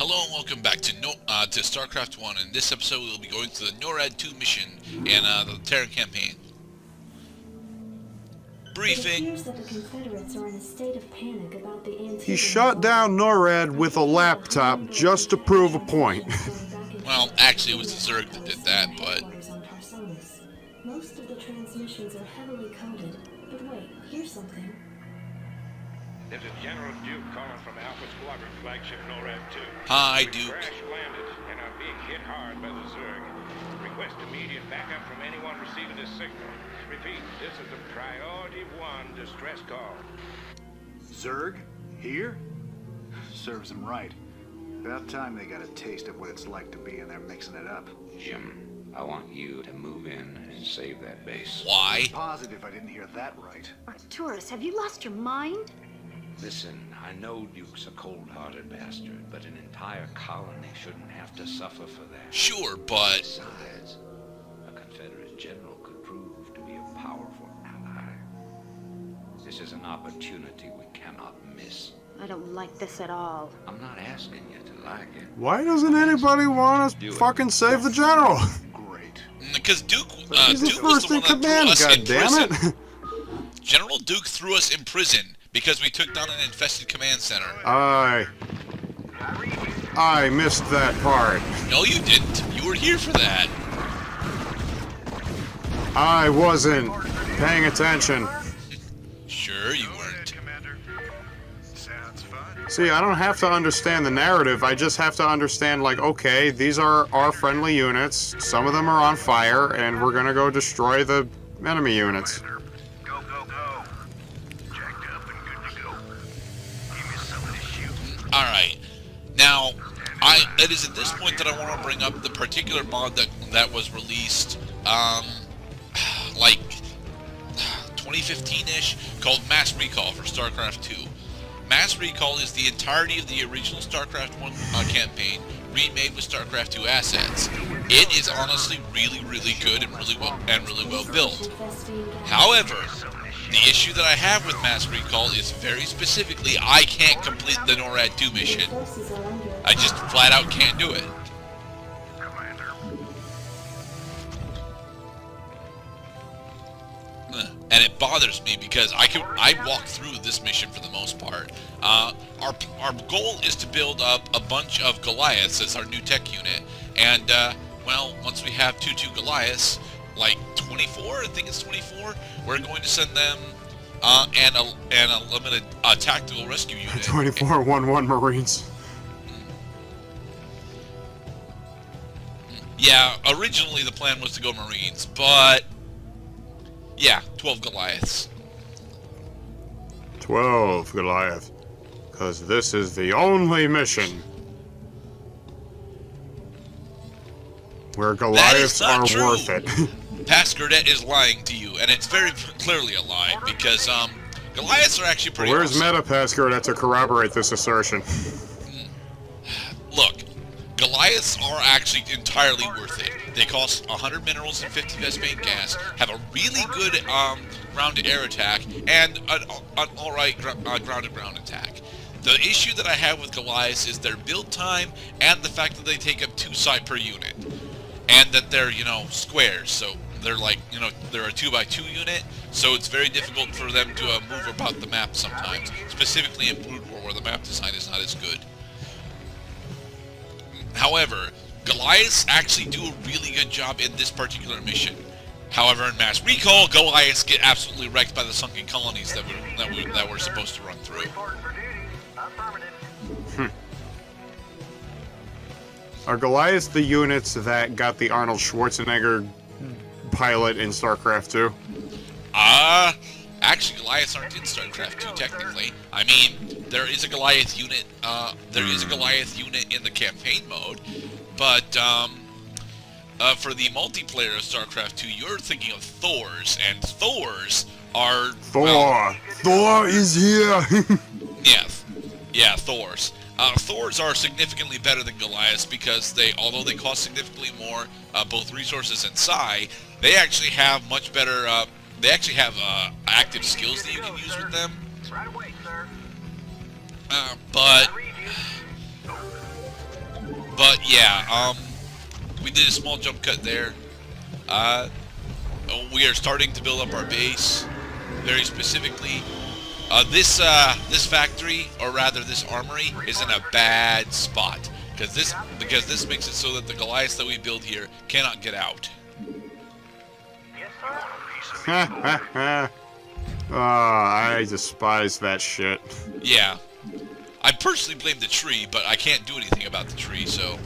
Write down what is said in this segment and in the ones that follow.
Hello and welcome back to Starcraft 1. In this episode, we'll be going through the NORAD 2 mission and the Terran campaign. Briefing. It appears that the Confederates are in a state of panic about the Antiguan. He shot down NORAD with a laptop just to prove a point. Well, actually, it was the Zerg that did that, but... Most of the transmissions are heavily coded, but wait, here's something. This is General Duke calling from Alpha Squadron flagship NORAD 2. Hi, We Duke. crash landed and are being hit hard by the Zerg. Request immediate backup from anyone receiving this signal. Repeat, this is a priority 1 distress call. Zerg? Here? Serves them right. About time they got a taste of what it's like to be in there mixing it up. Jim, I want you to move in and save that base. Why? Positive I didn't hear that right. Arcturus, have you lost your mind? Listen, I know Duke's a cold-hearted bastard, but an entire colony shouldn't have to suffer for that. Sure, but... Besides, a Confederate general could prove to be a powerful ally. This is an opportunity we cannot miss. I don't like this at all. I'm not asking you to like it. Why doesn't anybody want to fucking save the general? Great. Because Duke, He's the Duke was first the in one that threw command, us in prison. goddammit! General Duke threw us in prison because we took down an infested command center. I missed that part. No, you didn't. You were here for that. I wasn't paying attention. Sure, you weren't. Commander. Sounds fun. See, I don't have to understand the narrative, I just have to understand, like, okay, these are our friendly units, some of them are on fire, and we're gonna go destroy the enemy units. Go, go, go. Jacked up and good to go. Give me some of this shoot. Alright. Now, it is at this point that I want to bring up the particular mod that was released, like 2015-ish, called Mass Recall for Starcraft 2. Mass Recall is the entirety of the original Starcraft 1 campaign, remade with Starcraft 2 assets. It is honestly really, really good and really well built. However, the issue that I have with Mass Recall is very specifically I can't complete the NORAD 2 mission. I just flat out can't do it. And it bothers me because I walk through this mission for the most part. Our goal is to build up a bunch of Goliaths as our new tech unit, and well, once we have 2 Goliaths, like 24, I think it's 24, we're going to send them and a limited tactical rescue unit. 24-1-1 Marines. Yeah, originally the plan was to go Marines, but yeah, 12 Goliaths. 12 Goliath. Because this is the only mission where Goliaths are true. worth it. Pascurdet is lying to you, and it's very clearly a lie, because Goliaths are actually pretty Where's awesome. Metapascurdet to corroborate this assertion? Look, Goliaths are actually entirely worth it. They cost 100 minerals and 50 Vespane gas, have a really good ground-to-air attack, and an alright ground-to-ground attack. The issue that I have with Goliaths is their build time and the fact that they take up 2 psi per unit. And that they're, squares, so they're like, they're a 2x2 unit, so it's very difficult for them to move about the map sometimes, specifically in Brood War where the map design is not as good. However, Goliaths actually do a really good job in this particular mission. However, in Mass Recall, Goliaths get absolutely wrecked by the sunken colonies that we're supposed to run through. Are Goliaths the units that got the Arnold Schwarzenegger pilot in StarCraft 2? Actually, Goliaths aren't in StarCraft 2 technically. I mean, there is a Goliath unit. There is a Goliath unit in the campaign mode, but for the multiplayer of StarCraft 2, you're thinking of Thors, and Thors are Thor is here. yeah, Thors. Thors are significantly better than Goliaths because although they cost significantly more, both resources and psi, they actually have much better. They actually have active skills that you can use with them. Right away, sir. But But yeah, we did a small jump cut there. We are starting to build up our base. Very specifically, this factory, or rather this armory, is in a bad spot because this makes it so that the Goliaths that we build here cannot get out. Oh, I despise that shit. Yeah, I personally blame the tree, but I can't do anything about the tree, so.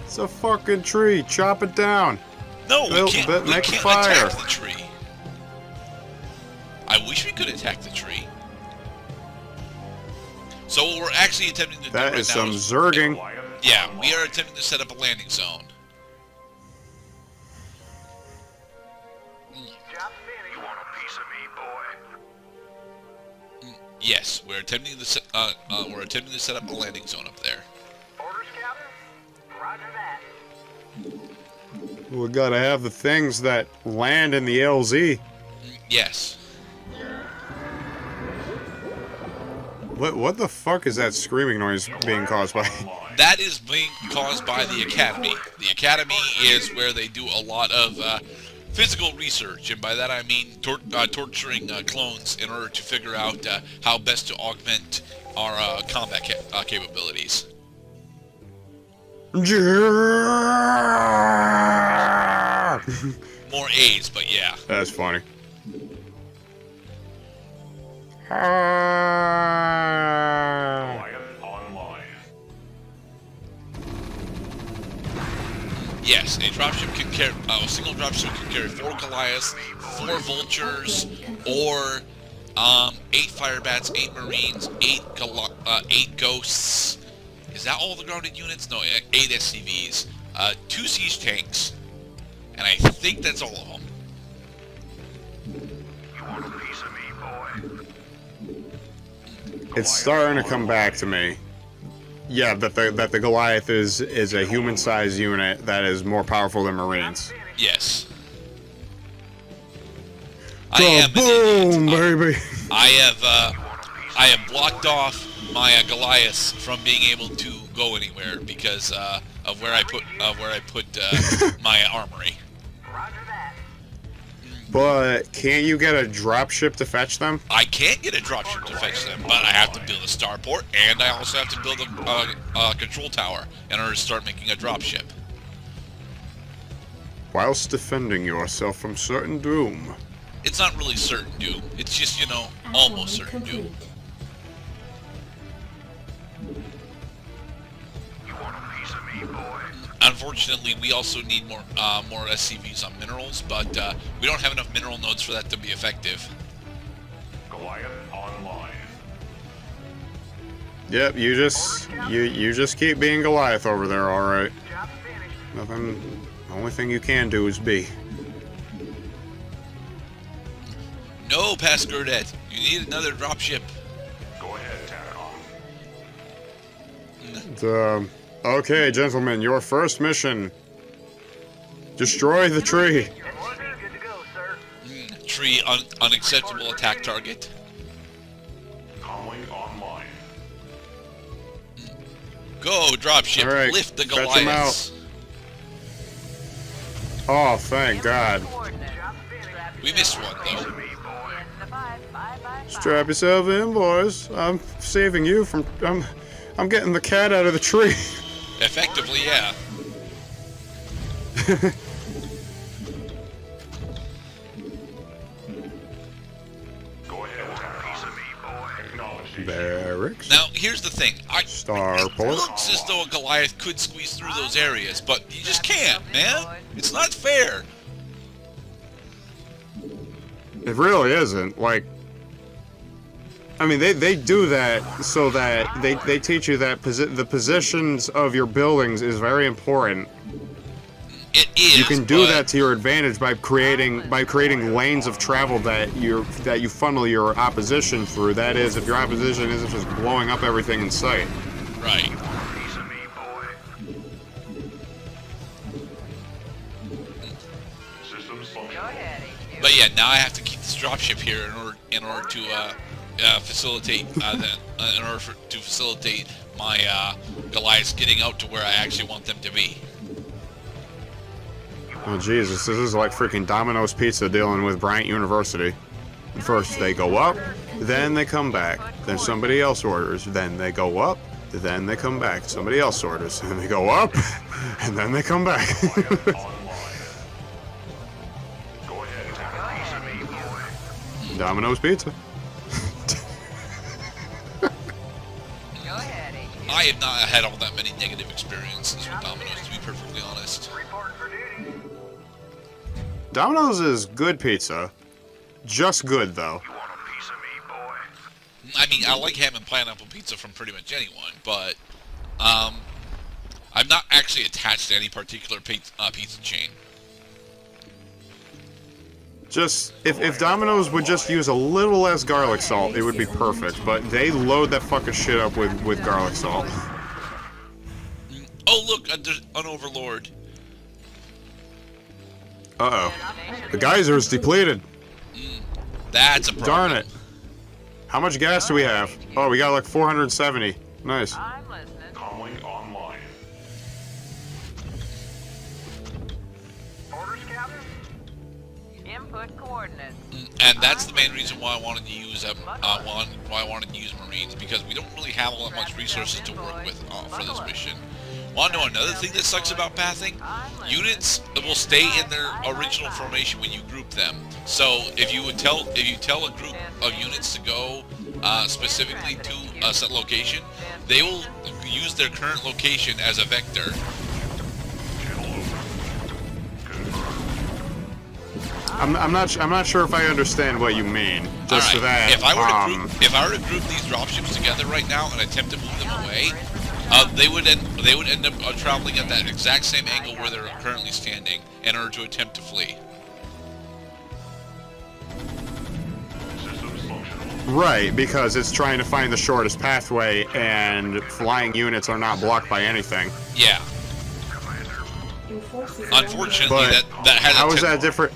It's a fucking tree. Chop it down. No, we can't Make a fire. attack the tree. I wish we could attack the tree. So what we're actually attempting to do right now That is some zerging. Yeah, we are attempting to set up a landing zone. You want a piece of me, boy? Yes, we're attempting to set up a landing zone up there. Orders, Captain? Roger that. We gotta have the things that land in the LZ. Yes. What the fuck is that screaming noise being caused by? That is being caused by the Academy. The Academy is where they do a lot of physical research, and by that I mean torturing clones in order to figure out how best to augment our combat capabilities. More A's, but yeah. That's funny. Yes, a dropship can carry a single dropship can carry 4 Goliaths, 4 Vultures, or 8 Firebats, 8 Marines, 8 Ghosts. Is that all the grounded units? No, 8 SCVs, 2 siege tanks, and I think that's all of them. You want a piece of me, boy? It's starting to come back to me. Yeah, that the Goliath is a human-sized unit that is more powerful than Marines. Yes. I am an Boom, idiot. baby. I have blocked off my Goliaths from being able to go anywhere because of where I put my armory. Roger that. But can't you get a dropship to fetch them? I can't get a dropship to fetch them, but I have to build a starport, and I also have to build a control tower in order to start making a dropship. Whilst defending yourself from certain doom. It's not really certain doom. It's just, almost certain doom. You want a piece of me, boy? Unfortunately, we also need more SCVs on minerals, but we don't have enough mineral nodes for that to be effective. Goliath online. Yep, you just keep being Goliath over there, all right. Job finished. Nothing. The only thing you can do is be. No, past Gurdet. You need another dropship. Go ahead, Tanagon. Okay, gentlemen, your first mission. Destroy the tree. Good to go, sir. Tree unacceptable attack target. Comlink online. Go, dropship. All right, Lift the fetch 'em Goliaths. Oh, thank God. We missed one, though. Strap yourself in, boys. I'm saving you from... I'm getting the cat out of the tree. Effectively, yeah. Go ahead, piece of me, boy. Acknowledge. Barracks. Now, here's the thing. It Starport. looks as though a Goliath could squeeze through those areas, but you just can't, man. It's not fair. It really isn't. Like, I mean, they do that so that they teach you that the positions of your buildings is very important. It is. You can do but that to your advantage by creating lanes of travel that you funnel your opposition through. That is, if your opposition isn't just blowing up everything in sight. Right. Piece of me, boy. Systems function. But yeah, now I have to keep this dropship here in order to facilitate in order to facilitate my Goliaths getting out to where I actually want them to be. Oh Jesus, this is like freaking Domino's Pizza dealing with Bryant University. First they go up, then they come back. Then somebody else orders, then they go up, then they come back. Somebody else orders, and they go up, and then they come back. Domino's Pizza. I have not had all that many negative experiences with Domino's, to be perfectly honest. Domino's is good pizza. Just good, though. I mean, I like ham and pineapple pizza from pretty much anyone, but I'm not actually attached to any particular pizza chain. Just, if Domino's would just use a little less garlic salt, it would be perfect. But they load that fucking shit up with garlic salt. Oh, look, an overlord. Uh-oh. The geyser is depleted. That's a problem. Darn it. How much gas do we have? Oh, we got like 470. Nice. I'm listening. Calling online. Orders, Captain? Input coordinates. And that's the main reason why I wanted to use Marines, because we don't really have all that much resources to work with for this mission. Want to know another thing that sucks about pathing? Units will stay in their original formation when you group them. So if you tell a group of units to go specifically to a set location, they will use their current location as a vector. I'm not sure if I understand what you mean. Just All right. that. If I were to group these dropships together right now and attempt to move them away, they would end up traveling at that exact same angle where they're currently standing in order to attempt to flee. Right, because it's trying to find the shortest pathway, and flying units are not blocked by anything. Yeah. Unfortunately, But that has how is that different?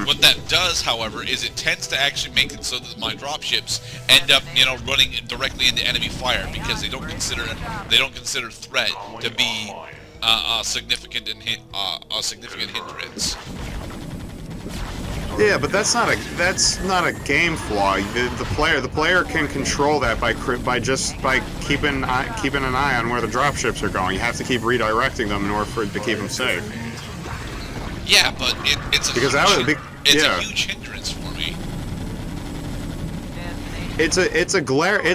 What that does, however, is it tends to actually make it so that my dropships end up, running directly into enemy fire because they don't consider threat to be a significant hindrance. Yeah, but that's not a game flaw. The player can control that by keeping an eye on where the dropships are going. You have to keep redirecting them in order to keep them safe. Yeah, but it's a huge hindrance for me. It's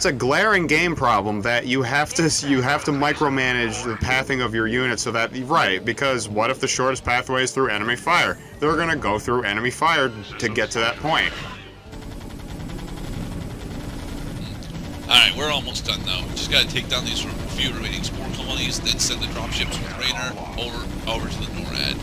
a glaring game problem that you have to micromanage the pathing of your unit so that because what if the shortest pathway is through enemy fire? They're gonna go through enemy fire to get to that point. Alright, we're almost done though. Just gotta take down these few remaining spore colonies, then send the dropships with Raynor over to the NORAD.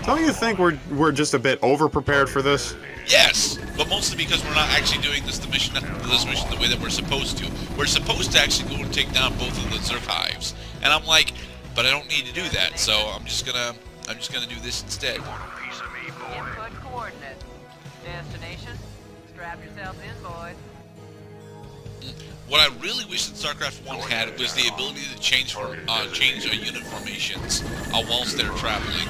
Don't you think we're just a bit over-prepared for this? Yes, but mostly because we're not actually doing this mission the way that we're supposed to. We're supposed to actually go and take down both of the Zerg hives, and I'm like, but I don't need to do that, so I'm just gonna do this instead. Input coordinates. Destination. Strap yourselves in, boys. What I really wish that Starcraft 1 had was the ability to change unit formations whilst they're traveling.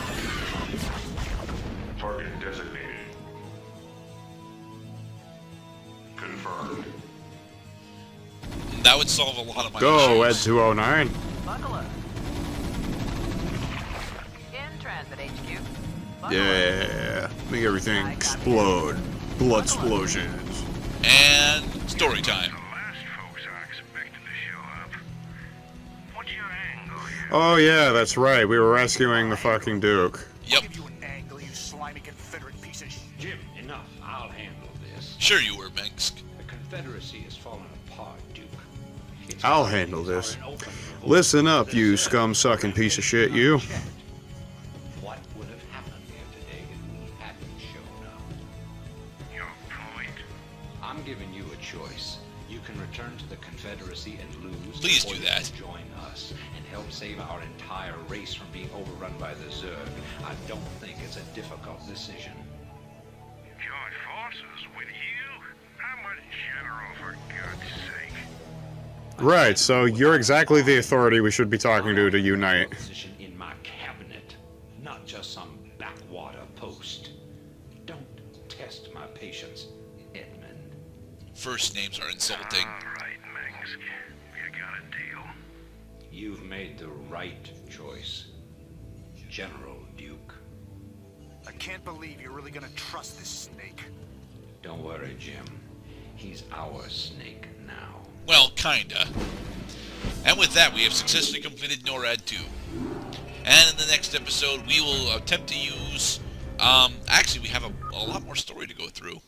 Target designated. Confirmed. That would solve a lot of my Go, Ed issues. 209. Buckle up. In transit, HQ. Buckle up. Yeah, make everything explode. Blood explosions. And story time. Last folks I expected to show up. What's your angle here? Oh yeah, that's right. We were rescuing the fucking Duke. Yep. Give you an angle, you slimy Confederate piece of Jim, enough. I'll handle this. Sure you were, Minsk. The Confederacy has fallen apart, Duke. Its I'll plans handle are this. an open revolt. Listen up, you scum-sucking piece of shit, you. What would have happened here today if we hadn't shown up? Your point? I'm giving you a choice. You can return to the Confederacy and lose. Please or do you that. can join us and help save our entire race from being overrun by the Zerg. I don't think it's a difficult decision. Join forces with you? Right, so you're exactly the authority we should be talking to unite. Position in my cabinet, not just some backwater post. Don't test my patience, Edmund. First names are insulting. Right, Mings. You got a deal. You've made the right choice, General Duke. I can't believe you're really gonna trust this snake. Don't worry, Jim. He's our snake now. Well, kinda. And with that, we have successfully completed NORAD 2. And in the next episode, we will attempt to use... actually, we have a lot more story to go through.